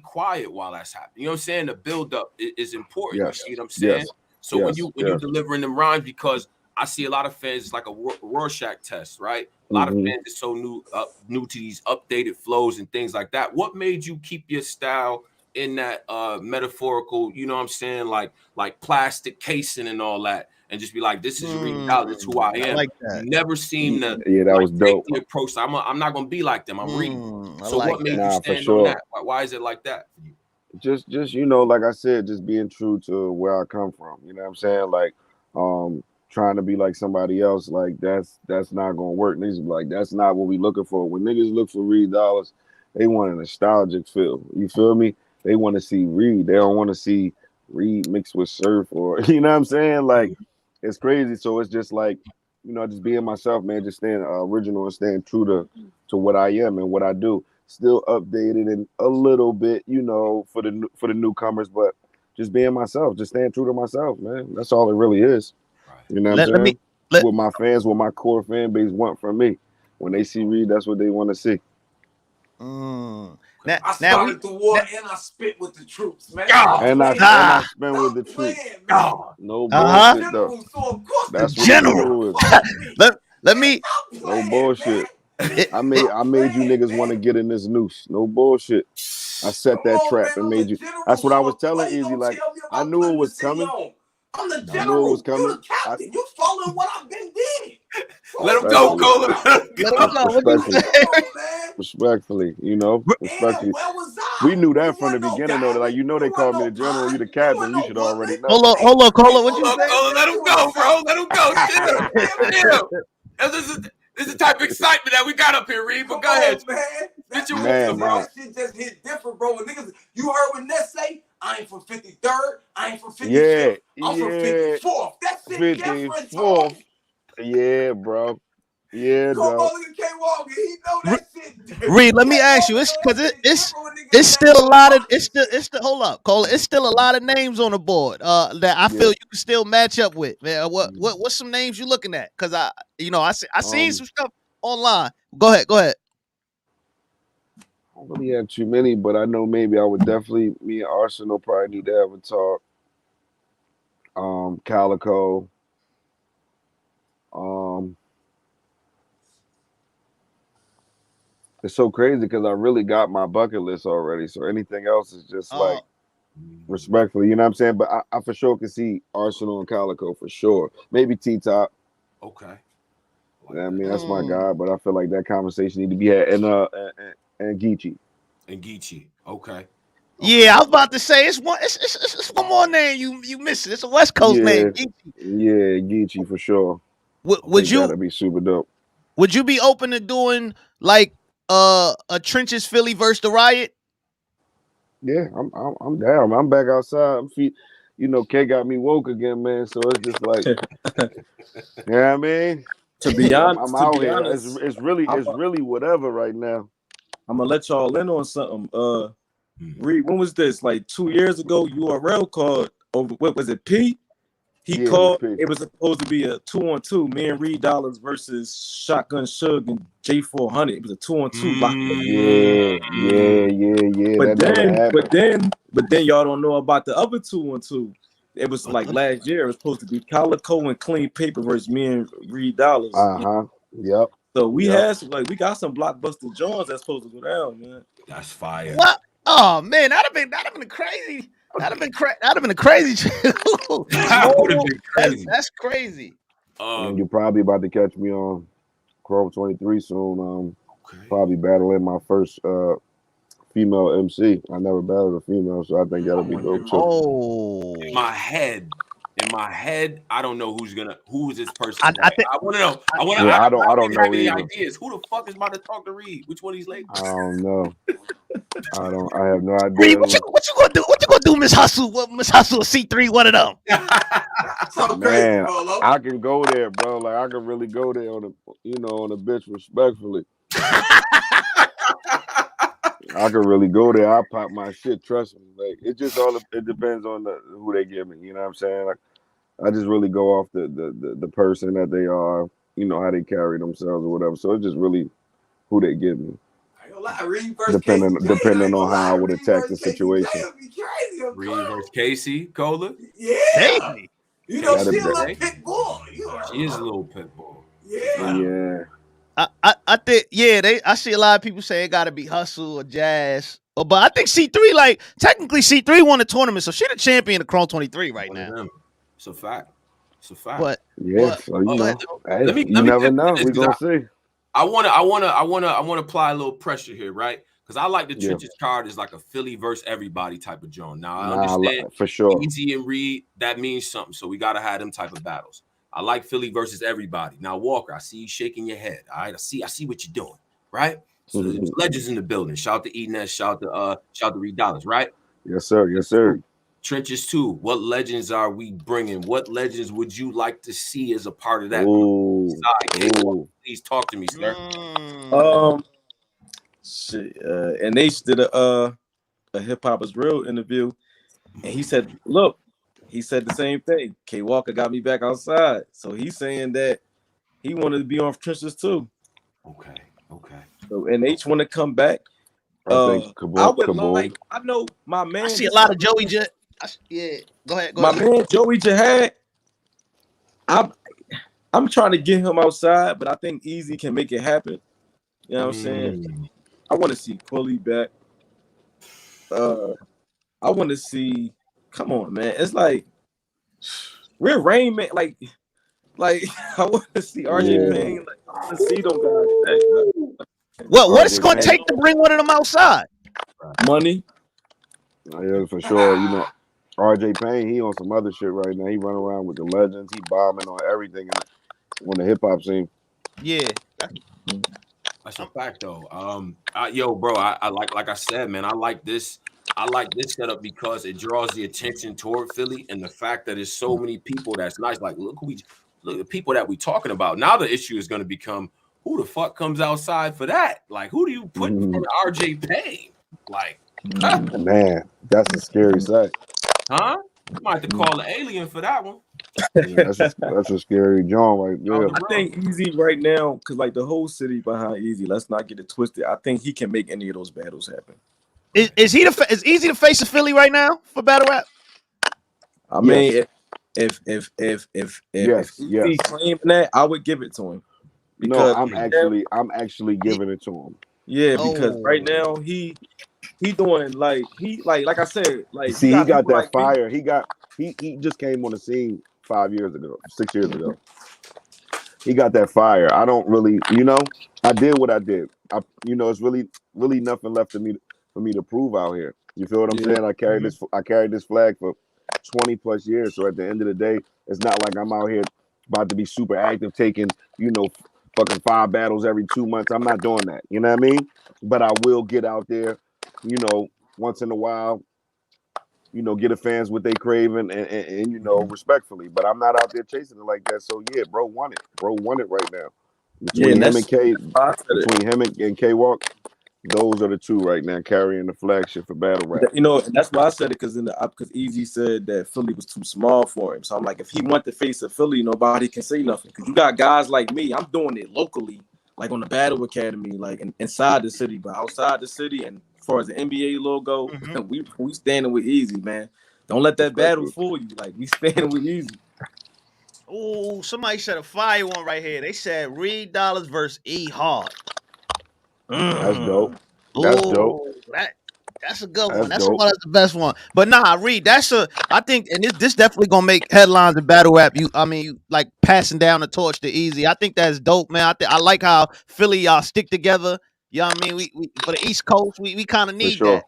quiet while that's happening. You know what I'm saying? The build up is important. Yes. You see what I'm saying? Yes. So when you delivering them rhymes, because I see a lot of fans, it's like a Rorschach test, right? A lot of fans are so new to these updated flows and things like that. What made you keep your style in that metaphorical, you know what I'm saying, like plastic casing and all that, and just be like, this is Reed Dollaz, it's who I am. like that. You never seem to that was dope. the approach. I'm not gonna be like them. I'm Reed. So like what made you stand on that? Why is it like that? Just you know, like I said, just being true to where I come from. You know what I'm saying? Like, trying to be like somebody else, like that's not gonna work. Niggas be like, that's not what we looking for. When niggas look for Reed Dollaz, they want a nostalgic feel. You feel me? They want to see Reed. They don't want to see Reed mixed with surf, or you know what I'm saying? Like, it's crazy. So it's just like, you know, just being myself, man, just staying original and staying true to what I am and what I do. Still updated and a little bit, you know, for the newcomers, but just being myself, just staying true to myself, man. That's all it really is. You know what I'm saying? What my fans, what my core fan base want from me. When they see Reed, that's what they want to see. I started the war and I spit with the troops, man. And I spin with the troops. No bullshit, though. That's what general. Let me. No bullshit. I made you niggas want to get in this noose. No bullshit. I set that trap and made you. That's what I was telling Eazy. Like, I knew it was coming. I'm the general. You the captain. You following what I've been doing. Let him go, Cola. Respectfully, you know, respectfully. We knew that from the beginning, though. Like, you know, they called me the general. You the captain. You should already know. Hold on, Cola. What you say? Cola, let him go, bro. Let him go. This is the type of excitement that we got up here, Reed. But go ahead, man. Get your that shit just hit different, bro. And niggas, you heard what Ness say? I ain't from 53rd. I ain't from 55th. I'm from 54th. That shit different. Yeah, bro. Yeah, Come dog. on, look at K Walker. He know that shit. Reed, let me K ask Walker you, it's know because that shit. it's Remember when niggas it's was still naming a them lot of boxes? it's still hold up, Cole. It's still a lot of names on the board that I feel Yeah. you can still match up with. Man, what's some names you looking at? Because I seen some stuff online. Go ahead. I don't really have too many, but I know maybe I would definitely me and Arsenal probably need to have a talk. Calico. Um, it's so crazy because I really got my bucket list already. So anything else is just like respectfully, you know what I'm saying? But I for sure can see Arsenal and Calico for sure. Maybe T Top. Okay. Like I mean, that's my guy, but I feel like that conversation need to be had and Geechee. And Geechee. Okay. Yeah, I was about to say it's one more name you missing. It's a West Coast name. Yeah, Geechee for sure. Would you that'd be super dope? Would you be open to doing like a Trenches Philly versus the Riot? Yeah, I'm down. I'm back outside. K got me woke again, man. So it's just like, you know what I mean? To be I'm honest, out here. It's really whatever right now. I'm gonna let y'all in on something. Reed, when was this? Like 2 years ago, URL called over. What was it? P. He called. It was supposed to be a 2-on-2. Me and Reed Dollars versus Shotgun Suge and J400. It was a 2-on-2 lock. Yeah. But That never happened. but then y'all don't know about the other 2-on-2. It was like last year. It was supposed to be Calico and Clean Paper versus me and Reed Dollars. Yep. So we had some, we got some blockbuster joints that's supposed to go down, man. That's fire. What? Oh man, that'd have been crazy. That'd have been a crazy. That would have been crazy. That's crazy. And you're probably about to catch me on Chrome 23 soon. Probably battling my first female MC. I never battled a female, so I think that'll be dope too. Oh, in my head, I don't know who is this person. I want to know. I don't even know have any either. ideas. Who the fuck is about to talk to Reed? Which one of these ladies? I don't know. I have no idea. Reed, what you gonna do? What you gonna do, Miss Hustle? What Miss Hustle? C3, one of them. Man, I can go there, bro. Like I can really go there on a bitch respectfully. I can really go there. I pop my shit. Trust me. Like it depends on who they give me. You know what I'm saying? Like I just really go off the person that they are. How they carry themselves or whatever. So it's just really who they give me. Depending on how I would attack the situation. Reed versus Casey, Cola. Yeah. Casey. She a little pit bull. She is a little pit bull. Yeah. I think I see a lot of people say it gotta be Hustle or Jazz. But I think C3, like technically C3 won the tournament, so she the champion of Chrome 23 right now. It's a fact. But so you never know. We're gonna see. I wanna apply a little pressure here, right? Because I like the Trenches card is like a Philly versus everybody type of joint. Now I understand for sure. Eazy and Reed, that means something. So we gotta have them type of battles. I like Philly versus everybody. Now, Walker, I see you shaking your head. All right, I see what you're doing, right? So there's legends in the building. Shout to Enes, shout to Reed Dollaz, right? Yes, sir. Trenches too. What legends are we bringing? What legends would you like to see as a part of that? Please talk to me, sir. And they did a Hip Hop Is Real interview, and he said, "Look." He said the same thing. K Walker got me back outside. So he's saying that he wanted to be on Trenches too. Okay. So and H want to come back. I know my man. I see a lot of Joey J. Go ahead. My man Joey Jihad. I'm trying to get him outside, but I think Eazy can make it happen. You know what I'm saying? I want to see Quilly back. I want to see. Come on, man. It's like we're Rain Man. Like I want to see RJ Payne. Like I want to see them guys. What's going to take to bring one of them outside? Money. Yeah, for sure. RJ Payne, he on some other shit right now. He run around with the legends. He bombing on everything on the hip hop scene. Yeah. That's a fact though. Bro, I like I said, man, I like this setup because it draws the attention toward Philly and the fact that there's so many people that's nice. Like, look look, the people that we talking about. Now the issue is going to become who the fuck comes outside for that? Like, who do you put in front of RJ Payne? Like, Man, that's a scary sight. huh? Might have to call an alien for that one. Yeah, that's a scary John right there. I think Eazy right now, because like the whole city behind Eazy, let's not get it twisted. I think he can make any of those battles happen. Is Eazy the face of Philly right now for battle rap? I mean, if Eazy claiming that, I would give it to him. Because I'm actually giving it to him. Yeah, because right now he doing like I said, like see, he got that fire. He just came on the scene 6 years ago. He got that fire. I don't really, I did what I did. It's really nothing left for me to prove out here. You feel what I'm saying? I carried this flag for 20 plus years. So at the end of the day, it's not like I'm out here about to be super active, taking, fucking 5 battles every 2 months. I'm not doing that. You know what I mean? But I will get out there, once in a while, get the fans what they craving and respectfully. But I'm not out there chasing it like that. So yeah, bro won it. Bro won it right now. Between him and K Walk, those are the two right now carrying the flagship for battle rap. And that's why I said it, because Eazy said that Philly was too small for him. So I'm like, if he want to face a Philly, nobody can say nothing. Because you got guys like me, I'm doing it locally, like on the Battle Academy, like inside the city, but outside the city. And as far as the NBA logo, we standing with Eazy, man. Don't let that battle fool you. Like, we standing with Eazy. Oh, somebody said a fire one right here. They said Reed $DOLLAZ versus E Hard. That's dope. That's dope. That's a good one. That's the best one. But nah, Reed, I think, and this definitely gonna make headlines in battle rap. You like passing down the torch to Eazy. I think that's dope, man. I like how Philly y'all stick together. You know what I mean? We for the East Coast, we kind of need that.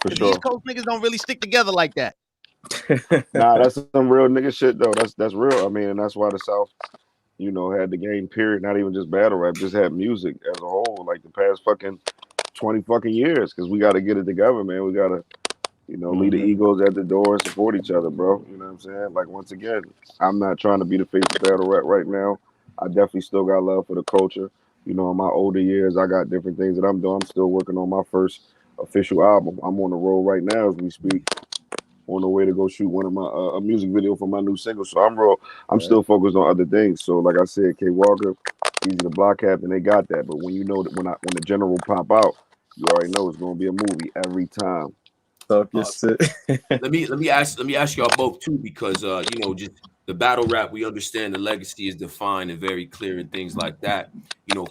For the sure. East Coast niggas don't really stick together like that. Nah, that's some real nigga shit though. That's real. I mean, and that's why the South, had the game, period. Not even just battle rap, just had music as a whole, like the past fucking 20 fucking years. Because we got to get it together, man. We got to, leave the egos at the door and support each other, bro. You know what I'm saying? Like, once again, I'm not trying to be the face of battle rap right now. I definitely still got love for the culture. In my older years, I got different things that I'm doing. I'm still working on my first official album. I'm on the road right now as we speak, on the way to go shoot one of my a music video for my new single. So I'm still focused on other things. So like I said, K Walker, Eazy the Block Captain, they got that. But when when the general pop out, you already know it's gonna be a movie every time. Talk your shit. Let me ask y'all both too, because just the battle rap, we understand the legacy is defined and very clear and things like that.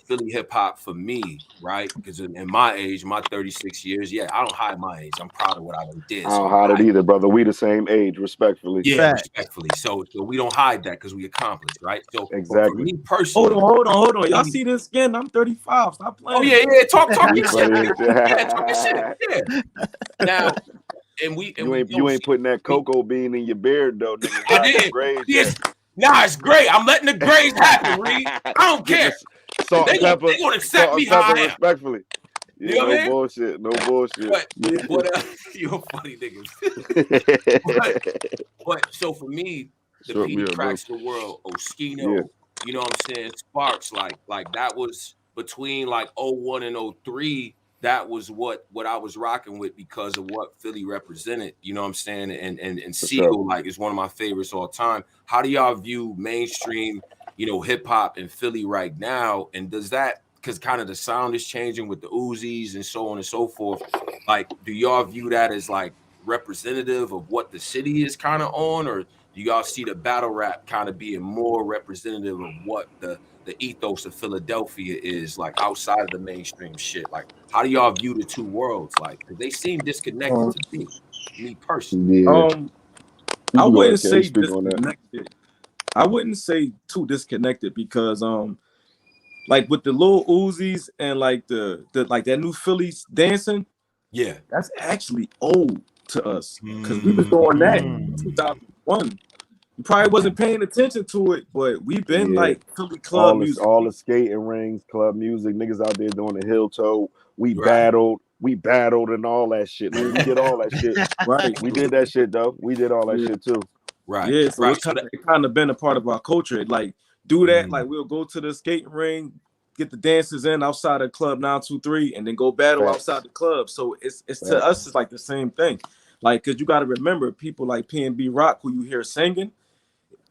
Philly hip hop for me, right? Because in my age, my 36 years, I don't hide my age. I'm proud of what I did. I don't hide it either, brother. We the same age, respectfully. Yeah, respectfully. So we don't hide that because we accomplished, right? So exactly. For me personally, hold on. Y'all see this again? I'm 35. Stop playing. Oh yeah. Talk your shit. Talk your shit. Yeah. Now. You ain't putting that cocoa bean in your beard though. I did. It's great. I'm letting the grays happen, Reed. I don't care. Salt and pepper. They gonna accept me how I am. Respectfully. Yeah, you know what I mean? Bullshit. No bullshit. But you're funny niggas. but so for me, the Petey Cracks the World, Oskino, you know what I'm saying? Sparks, like that was between like 01 and 03. That was what I was rocking with because of what Philly represented. You know what I'm saying? And Siegel, like, is one of my favorites all time. How do y'all view mainstream, hip hop in Philly right now? And does that, because kind of the sound is changing with the Uzis and so on and so forth, like, do y'all view that as like representative of what the city is kind of on, or do y'all see the battle rap kind of being more representative of what the ethos of Philadelphia is, like, outside of the mainstream shit? Like, how do y'all view the two worlds? Like, because they seem disconnected to me personally. I wouldn't say disconnected. I wouldn't say too disconnected because like with the little Uzis and like the like that new Phillies dancing, that's actually old to us because we was doing that in 2001. You probably wasn't paying attention to it, but we've been like Philly club music. All the skating rings, club music, niggas out there doing the heel toe. We battled and all that shit. Like, we did all that shit. Right. We did that shit though. We did all that shit too. Right. Yeah, so it kind of been a part of our culture. Like do that. Like we'll go to the skating ring, get the dances in outside of Club 923, and then go battle outside the club. So it's to us, it's like the same thing. Like, cause you got to remember people like PNB Rock, who you hear singing.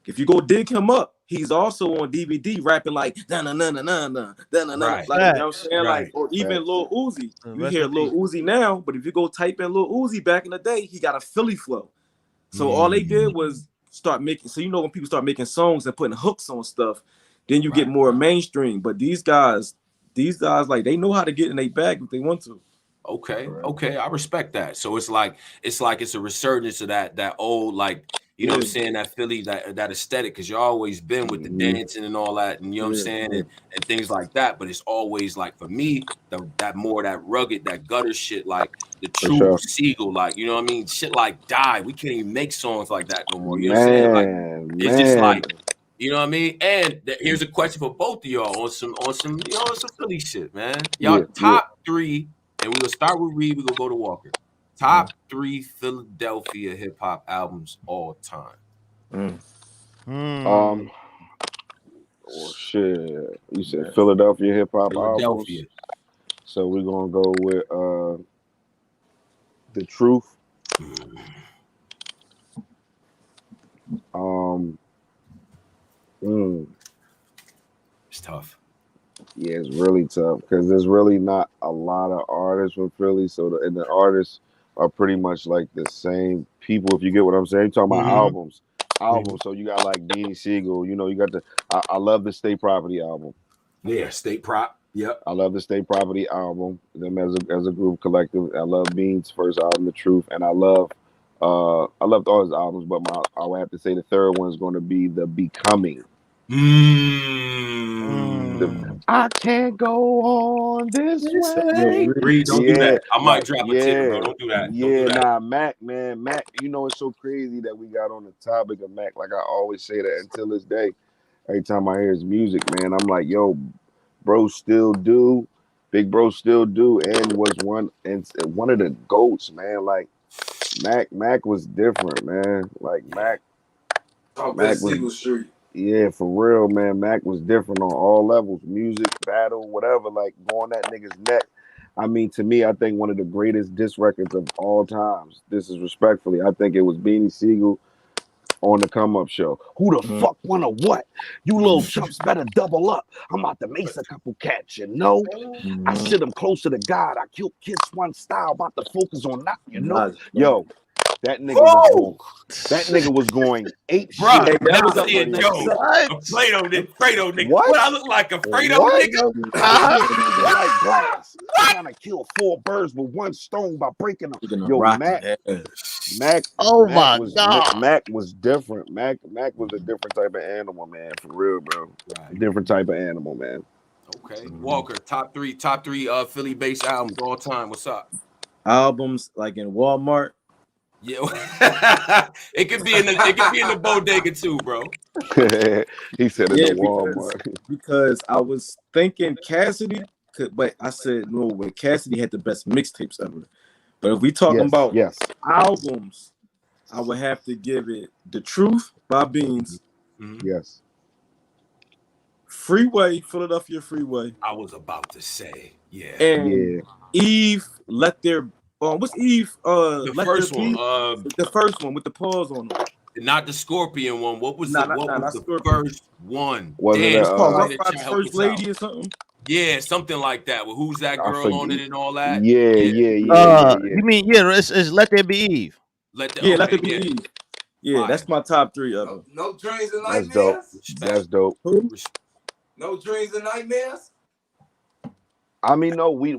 If you go dig him up, he's also on DVD rapping like na na na na na na na na na. Like, you know what I'm saying? Like, or even Lil Uzi. You hear Lil Uzi now, but if you go type in Lil Uzi back in the day, he got a Philly flow. So all they did was start making. So you know when people start making songs and putting hooks on stuff, then you get more mainstream. But these guys, like they know how to get in their bag if they want to. Okay, I respect that. So it's like it's a resurgence of that old, like, you know what I'm saying, that Philly, that aesthetic, because you've always been with the dancing and all that, and you know what I'm saying, and things like that. But it's always like, for me, that rugged, that gutter shit, like the true Siegel, like, you know what I mean, shit like Die. We can't even make songs like that no more. You know what I'm saying? Like, it's just like, you know what I mean. And here's a question for both of y'all on some some Philly shit, man. Y'all top three. And we're gonna start with Reed, we're gonna go to Walker. Top 3 Philadelphia hip hop albums all time. Oh shit. You said Philadelphia hip hop albums. So we're gonna go with The Truth. It's tough. Yeah, it's really tough because there's really not a lot of artists from Philly. So the artists are pretty much like the same people. If you get what I'm saying, you're talking about albums. So you got like Beanie Siegel. You know, you got I love the State Property album. Yeah, State Prop. Yep. I love the State Property album. Them as a group collective. I love Bean's first album, The Truth, and I loved all his albums. But I would have to say the third one is going to be The Becoming. I can't go on this way. Reed, don't do that. I might drop a tip, bro. Don't do that. Nah, Mac, man. Mac, you know, it's so crazy that we got on the topic of Mac. Like I always say that until this day. Every time I hear his music, man, I'm like, yo, bro still do. Big bro still do. And was one of the GOATs, man. Like Mac was different, man. Like Mac was Single Street. Yeah, for real, man. Mac was different on all levels, music, battle, whatever, like going that nigga's neck. I mean, to me, I think one of the greatest diss records of all times. This is respectfully. I think it was Beanie Siegel on the Come Up Show. Who the fuck wanna what? You little chumps better double up. I'm about to mace a couple cats, you know? I sit them closer to God. I kill kids one style, about to focus on that, you know? Yo. That nigga was going 8 shit. Bro, that was a Fredo nigga. What I look like, a Fredo nigga? Like glass. Trying to kill 4 birds with 1 stone by breaking them. Yo, Mac. Oh my God. Mac was different. Mac was a different type of animal, man. For real, bro. Different type of animal, man. Okay. Walker, top three Philly-based albums all time. What's up? Albums like in Walmart. Yeah, it could be in the bodega too, bro. He said in the Walmart because I was thinking Cassidy but I said no. When Cassidy had the best mixtapes ever, but if we talking about albums, I would have to give it The Truth by Beans. Yes. Freeway, Philadelphia Freeway. I was about to say, and Eve, Let There. What's Eve? The first one. The first one with the pause on it. Not the Scorpion one. What was the first one? Was it called First Lady or something? Yeah, something like that. With Who's That Girl on it and all that. Yeah. You mean it's Let There Be Eve? Let There Be Eve. Yeah, that's my top 3 of them. No Dreams and Nightmares. That's dope. No Dreams and Nightmares. I mean, no, you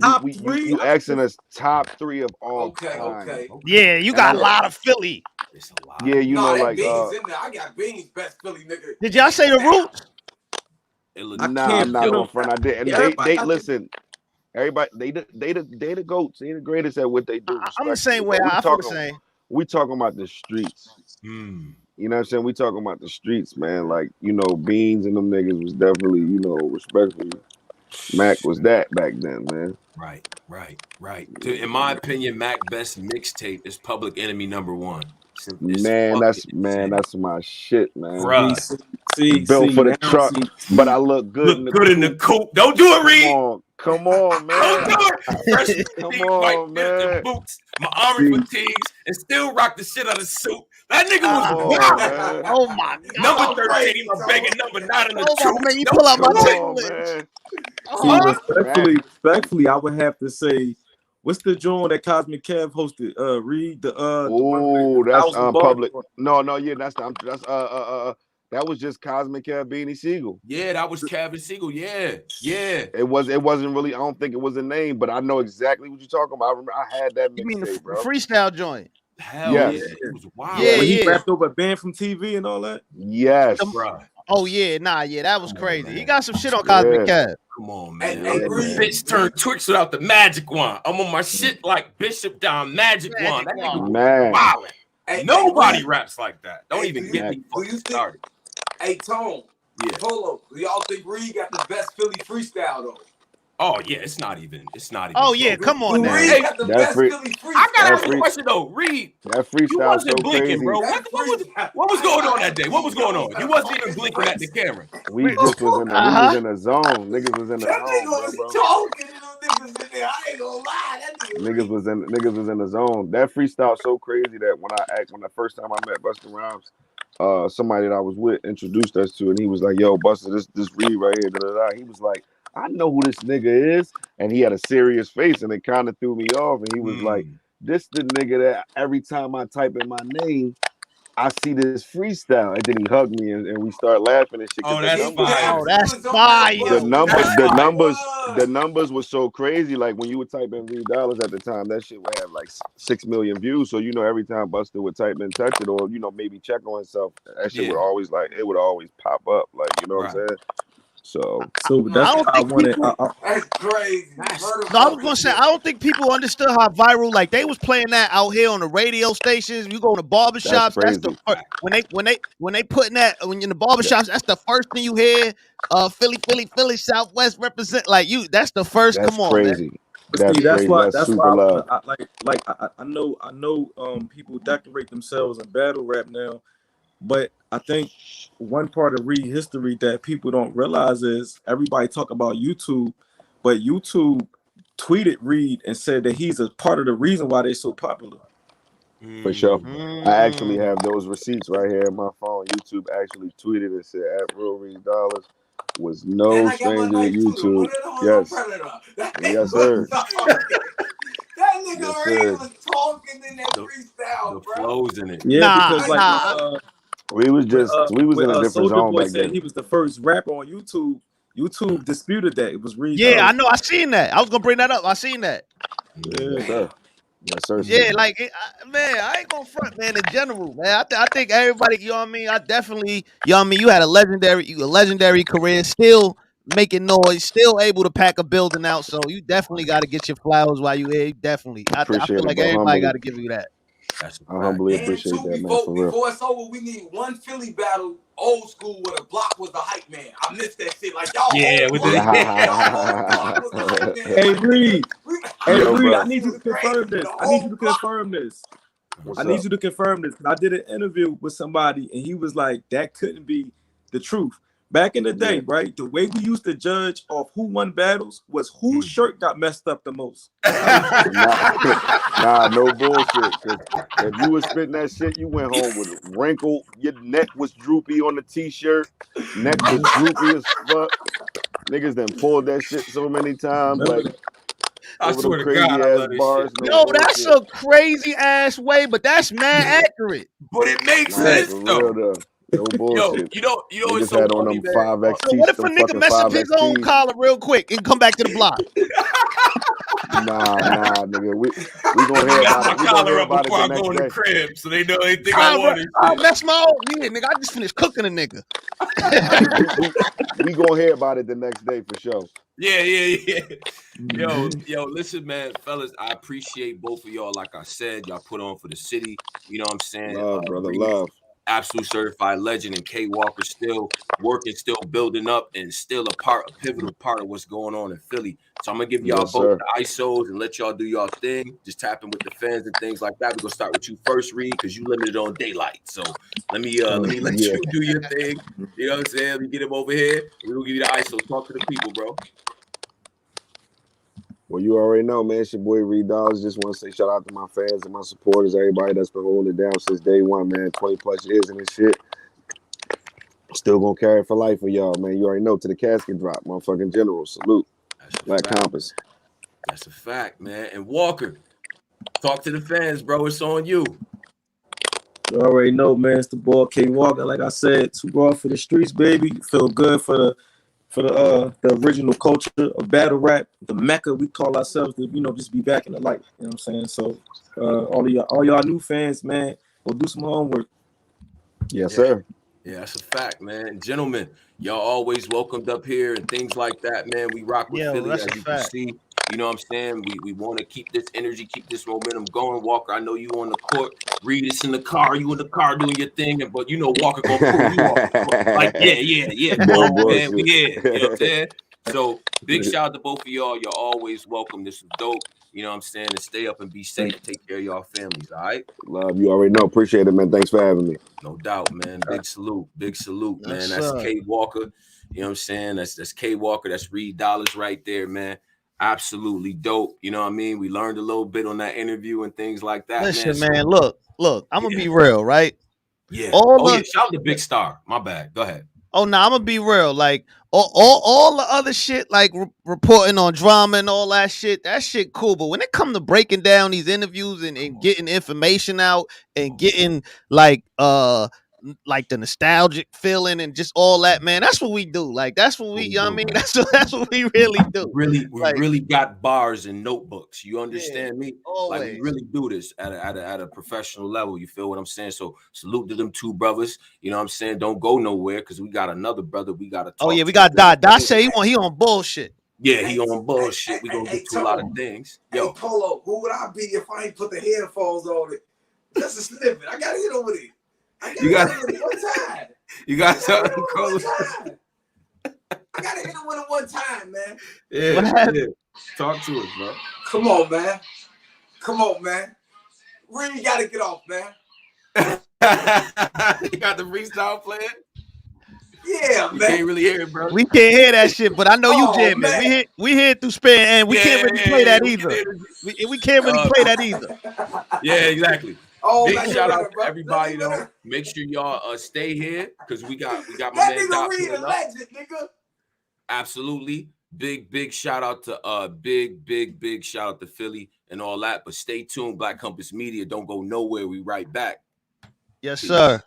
asking us top 3 of all time. Okay. Yeah, you got a lot of Philly. It's a lot. Yeah, you know, like Beans in there. I got Beans best Philly nigga. Did y'all say The Roots? Nah, I'm not going front. I did, and they listen. Everybody, they the GOATs. They the greatest at what they do. I'm the same way. I feel the same. We talking about the streets. You know what I'm saying? We talking about the streets, man. Like, you know, Beans and them niggas was definitely, you know, respectfully. Mac was that back then, man. Right. In my opinion, Mac best mixtape is Public Enemy #1. Man, that's my shit, man. Bruh. Built for the now, truck, but I look good. In the coupe. Don't do it, Reed. Come on, man. Don't do it. Fresh Come fatigues, on, white man. and boots, my army fatigues, and still rock the shit out of the suit. That nigga was wild. Oh my God. Number 13, I'm begging number 9 in the Oh my truth. man, you pull out my Come tick on, list. man. See, respectfully, I would have to say, what's the joint that Cosmic Kev hosted? Read the Oh, the that's public. bars. No, yeah, that's that was just Cosmic Kev Beanie Siegel. Yeah, that was Kevin Siegel. Yeah. It wasn't really. I don't think it was a name, but I know exactly what you're talking about. I remember I had that You mean the mixtape, bro. freestyle joint? Hell Yes. yeah, it was wild. Yeah, When he yeah. rapped over Banned from TV and all that. Yes. Bruh. Oh yeah, that was Come on, crazy. man. He got some shit on Cosmic Kev. Come on, man. Hey, Bitch turned Twix without the magic wand. I'm on my shit like Bishop down magic wand. That nigga was Man. wildin'. Hey, Nobody hey, raps like that. Don't hey, even do get you- me do fucking you think- started. Hey, Tone. Yeah. Polo. Do y'all think Reed got the best Philly freestyle though? Oh yeah, it's not even. Oh yeah, close. come on Do now. Reed Hey, got the that best free- Philly freestyle? I gotta ask That you free- a question though, Reed. That You freestyle wasn't so blinking, crazy. bro. That What was going on that day? What was going on? You wasn't even blinking at the camera. We just was in the we was in the zone. Niggas was in the That nigga zone, was bro. talking to them niggas in there. I ain't gonna lie. That Niggas was in the zone. That freestyle so crazy that when the first time I met Busta Rhymes, somebody that I was with introduced us to, and he was like, "Yo, Busta, this Reed right here." Da, da, da. He was like, "I know who this nigga is," and he had a serious face, and it kind of threw me off. And he was like, "This the nigga that every time I type in my name, I see this freestyle," and then he hugged me, and we start laughing and shit. Oh, that's fire. Oh, that's fire. The numbers were so crazy. Like when you would type in $3 at the time, that shit would have like 6 million views. So every time Busta would type in "touch it" or maybe check on himself, that shit would always pop up. Like what I'm saying. So that's why I wanted. That's crazy. No, I was gonna say I don't think people understood how viral. Like they was playing that out here on the radio stations. You go to barbershops. That's the first, when they putting that when you're in the barbershops. That's the first thing you hear. Philly, Southwest represent like you. That's the first. That's come on, crazy. man. That's crazy. Why. That's super love. I know. People decorate themselves in battle rap now, but I think one part of Reed history that people don't realize is everybody talk about YouTube, but YouTube tweeted Reed and said that he's a part of the reason why they're so popular. For sure. I actually have those receipts right here in my phone. YouTube actually tweeted and said @RealReedDollaz was no stranger to YouTube. Yes. Yes, sir. That nigga Reed was talking in that freestyle, The bro. flows in it. Yeah, because like we was in a different zone back then. He was the first rapper on YouTube. YouTube disputed that it was Reed. Yeah, I know. I seen that. I was gonna bring that up. I seen that. Yes, sir. Yes, sir. Yeah, like man, I ain't gonna front, man. In general, man, I think everybody, you know what I mean. I definitely, you know what I mean. You had a legendary career, still making noise, still able to pack a building out. So you definitely got to get your flowers while you here. Definitely, I feel like everybody got to give you that. I humbly appreciate that, man. For real. Before it's over, we need one Philly battle, old school, where the block was the hype man. I missed that shit. Like y'all, with block was the hype man. Hey Reed, Yo, I need you to confirm this. I need you to confirm this. What's I need up? you to confirm this. I did an interview with somebody, and he was like, "That couldn't be the truth." Back in the day, right? The way we used to judge off who won battles was whose shirt got messed up the most. Nah, no bullshit. If you was spitting that shit, you went home with a wrinkle. Your neck was droopy on the t-shirt. Neck was droopy as fuck. Niggas done pulled that shit so many times. Like, I over swear them to crazy God, I ass love this bars. shit. No Yo, that's bullshit. a crazy ass way, but that's mad accurate. But it makes Nah, sense for though. real though. No bullshit. You know Niggas it's so had on funny, them man. 5XT, So what if a them nigga fucking mess up his own 5XTs. collar real quick and come back to the block? Nah, nigga. We gonna hear got about my it. We gonna collar hear up about it before the I go in next the day. crib, so they know they think I want it. I mess my own. Yeah, nigga, I just finished cooking a nigga. We gonna hear about it the next day for sure. Yeah. Yo, listen, man, fellas, I appreciate both of y'all. Like I said, y'all put on for the city. You know what I'm saying? Love, brother, love. absolute certified legend, and K Walker still working, still building up, and still a pivotal part of what's going on in Philly. So I'm gonna give y'all Yes, both sir. the ISOs and let y'all do y'all thing. Just tapping with the fans and things like that. We're gonna start with you first, Reed, because you limited on daylight. So let me let Yeah. you do your thing. You know what I'm saying? Let me get him over here. We're gonna give you the ISO. Talk to the people, bro. Well, you already know, man. It's your boy Reed DOLLAZ. Just want to say shout out to my fans and my supporters, everybody that's been holding it down since day one, man. 20 plus years in this shit. Still gonna carry it for life for y'all, man. You already know, to the casket drop, motherfucking general. Salute. Black Compass. That's a fact, man. And Walker, talk to the fans, bro. It's on you. You already know, man. It's the boy K Walker. Like I said, too raw for the streets, baby. Feel good for the original culture of battle rap, the Mecca. We call ourselves to, just be back in the light. You know what I'm saying? So all y'all new fans, man, go do some homework. Yes, sir. Yeah, that's a fact, man. Gentlemen, y'all always welcomed up here and things like that, man. We rock with Philly, that's as a you can fact. see. You know what I'm saying? We want to keep this energy, keep this momentum going. Walker, I know you on the court. Reed is in the car. You in the car doing your thing. But Walker gonna pull you off the court. Like, yeah. Come No on, man. We bullshit. here. You know what I'm saying? So big shout out to both of y'all. You're always welcome. This was dope. You know what I'm saying? And stay up and be safe. Take care of y'all families, all right? Love, you already know. Appreciate it, man. Thanks for having me. No doubt, man. Big salute, man. Yes, That's sir. K Walker. You know what I'm saying? That's K Walker. That's Reed DOLLAZ right there, man. Absolutely dope. You know what I mean? We learned a little bit on that interview and things like that, Listen, man. man. Look. I'm gonna be real, right? Yeah. All Oh, yeah. the Shout out to Big Star. My bad. Go ahead. Oh no, I'm gonna be real. Like all the other shit, like reporting on drama and all that shit cool. But when it come to breaking down these interviews and getting information out and getting like the nostalgic feeling and just all that, man, that's what we do. Like that's what we, you know what I mean? That's what we really do. We Like, really got bars and notebooks. You yeah, understand me? Like we always. really do this at a professional level. You feel what I'm saying? So salute to them two brothers. You know what I'm saying? Don't go nowhere because we got another brother we got to Oh talk yeah, to. we got Die say he on bullshit. Yeah, he on bullshit. We gonna get to a lot of things. Hey, Polo, who would I be if I ain't put the headphones on it? Just a snippet. I gotta hit him with it. You got one time. You got something, Carlos? I gotta hit him with it one time, man. Yeah. Talk to us, bro. Come on, man. Really gotta get off, man. You got the freestyle playing? Yeah, we man. Can't really hear it, bro. We can't hear that shit, but I know you jamming. We hear through spin, and we can't really play that either. We can't really play that either. Yeah, exactly. Oh, big shout out to everybody though. Make sure y'all stay here because we got my man Doc pulling up. Legend, nigga. Absolutely. Big shout out to big shout out to Philly and all that. But stay tuned, Black Compass Media. Don't go nowhere. We right back. Yes, sir.